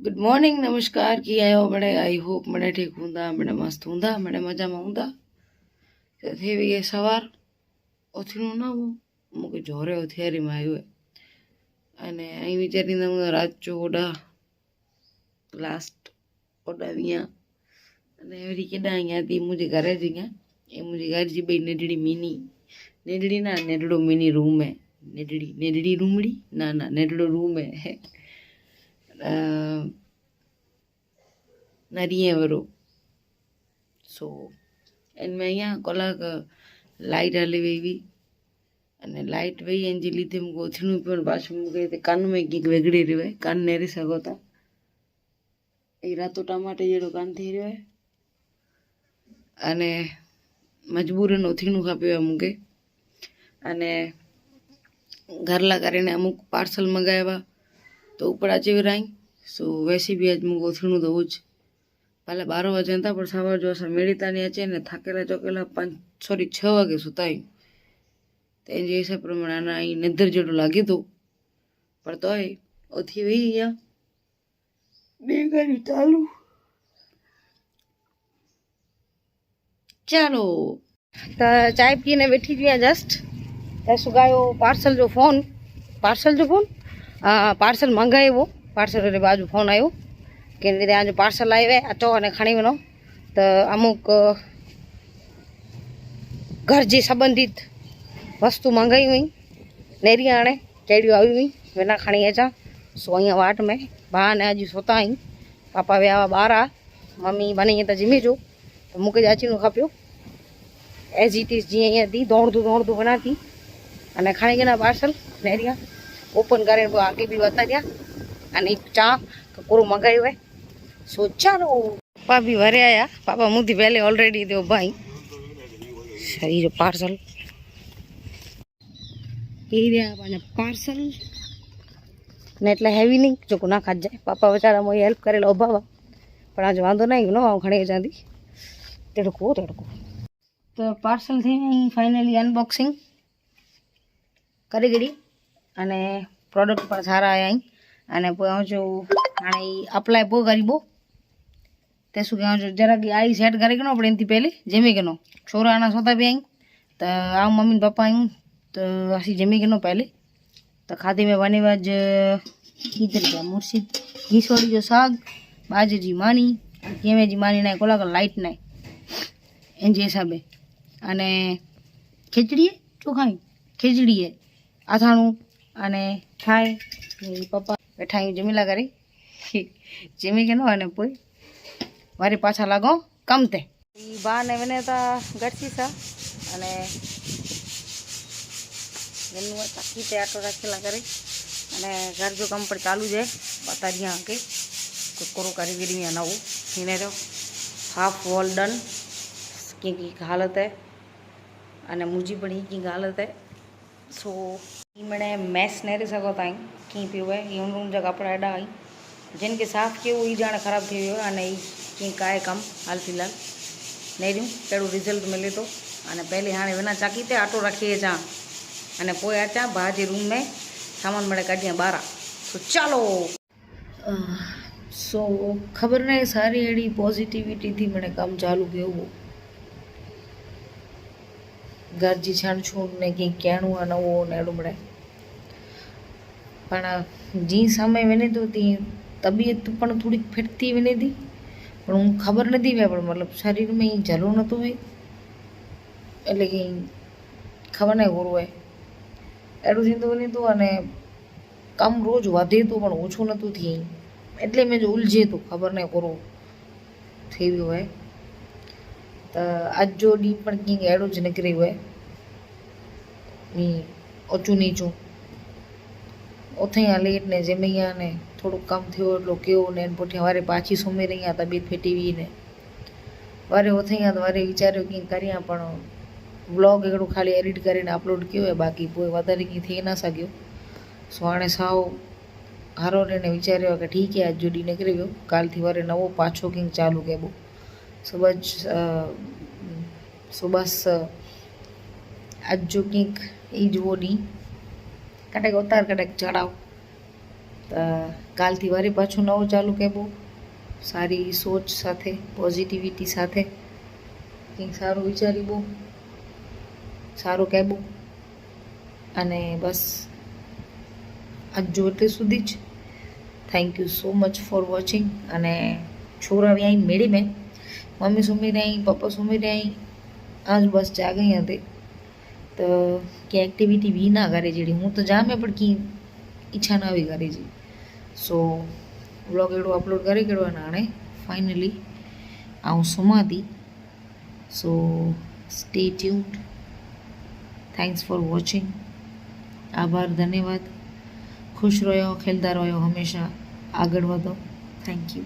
Good morning नमस्कार की आयो बड़े आई होप बड़े ठीक हूंदा बड़े मस्त हूंदा बड़े मजा में हूंदा थी वई सवार उथणो न वो मूंखे जोरे थियारी में आयो अने ऐं वीचारींदा हूंदा रात जो ओॾा लास्ट ओॾा वीह अने वरी केॾां ईअं थी मुंहिंजे घर जी ईअं ऐं मुंहिंजे घर जी ॿई नेडड़ी मिनी नेडड़ी ना नेडड़ो मिनी रूम है नेडड़ी नेडड़ी रूमड़ी ना ना नेडड़ो रूम है नरिये वारो सो इनमें અહીંયા કલાક લાઇટ હલી વઈ हुई અને લાઇટ વઈ એની જે લીધે મૂંखे ઉથણું पियो पाछું मूंखे हिते कन में कंहिंक वेगड़ी रहियो आहे कन नेरी सघो था એ રાતો ટમાટે જેડો કાન થઈ રહ્યો आहे અને મજબૂરન ઉથણું ખપ્યો आहे મૂंखे અને ઘરલા કરીને અમુક પાર્સલ મંગાવ્યા તો ઉપર અચી વિરાઈ सो वैसे भी आज मूंखे उथणું તો જ पहले 12 बजे था पर सवार जो असां मेड़ीता नहीं अचे ने थाकेला चौकेला 6 वागे सुता आहियूं त जे हिसाब प्रमाणे आना आई निंदर जहिड़ो लागे थो पर तोय उथी वई आहे ॿी गाड़ी चालू चलो त चाय पीने बैठी थी जस्ट त सुगायो पार्सल जो फोन पार्सल मंगायो वो पार्सल रे बाजू फोन आयो कि आज पार्सल आयो है अचो अने खणी वञो त अमुक घर जी संबंधित वस्तु मंगाई हुई नेरी हाणे कहिड़ियूं आई हुई बिना खणी अचां सो अँ वाट में भाउ ने अॼु सोता आई पापा विया हुआ ॿाहिरां मम्मी बनी त जिमी जो त मूंखे अचणो खपियो एज इट इज़ जीअं ईअं थी दौड़दू वञा थी अने खणी वञा पार्सल नेरिया ओपन करे आगे बि वता गया अने चाह ककोरो मंगायो है सो चलो पापा भी भरे आया पापा मुझे पहले ऑलरेडी दो भाई सही जो पार्सल पार्सल ने एटले हेवी नहीं जो ना खा जाए पापा बेचारा मुझे हेल्प करे उभावा पर आज वांधो नहीं नो खणी अचां थी तड़को तो पार्सल थी फाइनली अनबॉक्सिंग करे गई अने प्रोडक्ट पर सारा आया अने जो हाँ अप्लाई पो करीबो ते शू कहो जरा की आई सेट करे के अपने इनती पहले जमी के छोरा आना सोता भी आई तो आ मम्मी पापा आयूँ तो असी जमी के पहले तो खाधी में बनी आज इधर मुर्शिद घीसोड़ी जो साग बाजे जी मानी केवे जी मानी ना कोला लाइट ना इन हिसाबे अने खिचड़ी है चोखाई खिचड़ी है आथाणू अने ठाए पप्पा बैठा जमीला करी जमी के नो पोई वरी पाछा लागो कम ते बा ने वने ता गटसी सा अने वेनु ताकी ते आटो राखेला करे अने घर जो कम पर चालू है बता दिया के कुकरो करी गिरी में नवो हिने रो हाफ वॉल डन की हालत है अने मुजी पण की हालत है सो मैंने मैस नहीं सको ताई की पियो है यूं जा कपड़ा एडा आई जिनके साफ किए वो जाने खराब थी वियो अने की काए कम हाल फिलहाल नेरियूं कहिड़ो रिजल्ट मिले तो अने पहले हाँ बिना चाकी ते आटो रखी अचां अने पोइ अचां भाउ जे रूम में सामान मड़े कढियां ॿाहिरां सो चलो सो खबर नहीं सारी अड़ी पॉजिटिविटी थी मैंने कम चालू किया वो घर जी छाणछूण ने कंहिं कहणो आहे नवो ने अहिड़ो मिड़े पण जीअं समय वञे थो तीअं तबियत पण थोड़ी फिट थी वञे थी पण हू ख़बर नथी पए पण मतिलबु शरीर में ई झलो नथो वहे એટલે કે ખબર નહીં ઓરું आहे अहिड़ो थींदो वञे थो अने कमु रोज़ वधे थो पण ओछो नथो थिए એટલે में जो उलझे थो ख़बर नहीं ओरो थी वियो आहे त अॼु जो ॾींहुं पण कीअं अहिड़ो ज निकिरी वियो आहे ऊचूं नीचूं उथई लेट ने जमी ने थोड़ो कम थो एटलो कयो ने पुठियां वारे पाछी सुम्ही रही आहे तबियत फिटी हुई ने वरी उथई तो वरी वीचारियो कीअं करियां पण ब्लॉग हिकिड़ो खाली एडिट करे अपलोड कियो है बाक़ी पोइ वधारे कीअं थी न सघियो सो हाणे साओ हारो ने वीचारियो कि ठीक है अॼु जो ॾींहुं निकिरी वियो काल थी वरी नवो पाछो कीअं चालू कबो सो बस अॼु जो कीअं ई जो ॾींहुं कॾहिं उतार कॾहिं चढ़ाव કાલથી વારે પાછું નવું ચાલુ કહેવું, સારી સોચ સાથે, પોઝિટિવિટી સાથે, કંઈક સારું વિચારી બહુ સારું કહેવું. અને બસ આજ જો એટલે સુધી જ. Thank you so much for watching. અને છોરા અહીં મેળી મેં મમ્મી સુમી રહી, પપ્પા સુમી રહી, આજ બસ જાગઈ હતી. તો કે એક્ટિવિટી બી ના કરે જેડી હું તો જામે પણ કી ઈચ્છા ના આવી કરી જી. સો વ્લોગ એડો અપલોડ કરી કરવાના આણે ફાઇનલી આવું સુમાતી. So stay tuned. Thanks for watching. આભાર, ધન્યવાદ. ખુશ રહ્યો, ખેલતા રહ્યો, હંમેશા આગળ વધો. Thank you.